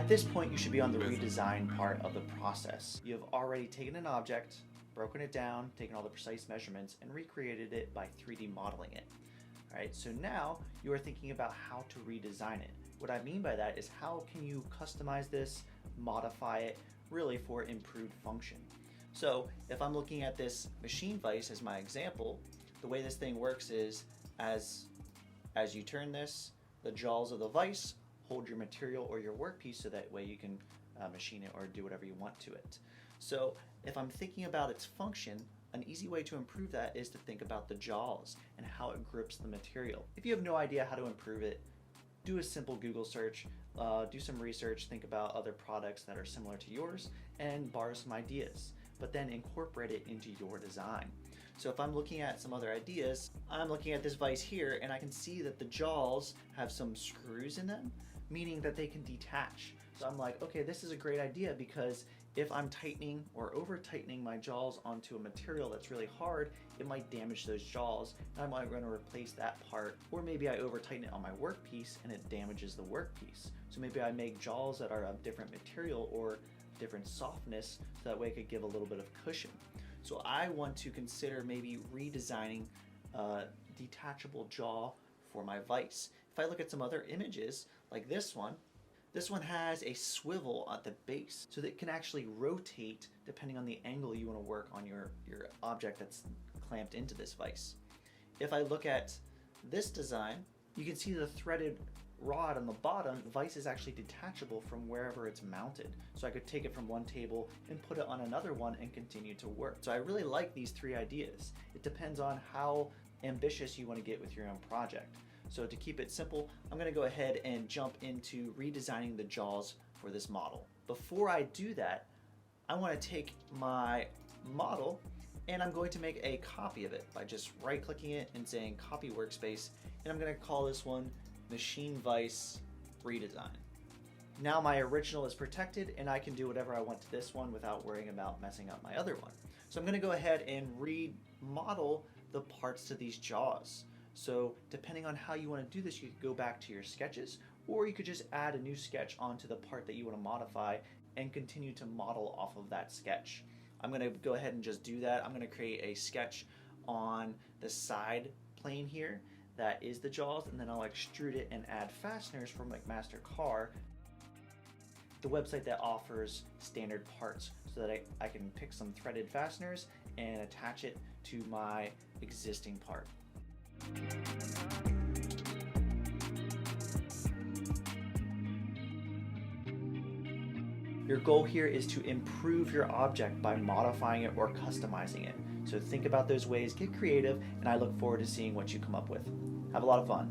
At this point, you should be on the redesign part of the process. You have already taken an object, broken it down, taken all the precise measurements, and recreated it by 3D modeling it. All right, so now you are thinking about how to redesign it. What I mean by that is how can you customize this, modify it, really for improved function. So if I'm looking at this machine vise as my example, the way this thing works is as you turn this, the jaws of the vise hold your material or your workpiece so that way you can machine it or do whatever you want to it. So if I'm thinking about its function, an easy way to improve that is to think about the jaws and how it grips the material. If you have no idea how to improve it, do a simple Google search, do some research, think about other products that are similar to yours, and borrow some ideas, but then incorporate it into your design. So if I'm looking at some other ideas, I'm looking at this vise here and I can see that the jaws have some screws in them, meaning that they can detach. So I'm like, okay, this is a great idea because if I'm tightening or over tightening my jaws onto a material that's really hard, it might damage those jaws and I'm going to replace that part. Or maybe I over tighten it on my workpiece and it damages the workpiece. So maybe I make jaws that are of different material or different softness so that way it could give a little bit of cushion. So I want to consider maybe redesigning a detachable jaw for my vise. If I look at some other images like this one has a swivel at the base so that it can actually rotate depending on the angle you want to work on your object that's clamped into this vise. If I look at this design, you can see the threaded rod on the bottom. The vise is actually detachable from wherever it's mounted. So I could take it from one table and put it on another one and continue to work. So I really like these three ideas. It depends on how ambitious you want to get with your own project. So to keep it simple, I'm going to go ahead and jump into redesigning the jaws for this model. Before I do that, I want to take my model and I'm going to make a copy of it by just right-clicking it and saying copy workspace, and I'm going to call this one Machine Vise Redesign. Now my original is protected and I can do whatever I want to this one without worrying about messing up my other one. So I'm going to go ahead and remodel the parts to these jaws. So depending on how you want to do this, you could go back to your sketches, or you could just add a new sketch onto the part that you want to modify and continue to model off of that sketch. I'm going to go ahead and just do that. I'm going to create a sketch on the side plane here that is the jaws, and then I'll extrude it and add fasteners from McMaster Car, the website that offers standard parts, so that I can pick some threaded fasteners and attach it to my existing part. Your goal here is to improve your object by modifying it or customizing it. So think about those ways, get creative, and I look forward to seeing what you come up with. Have a lot of fun.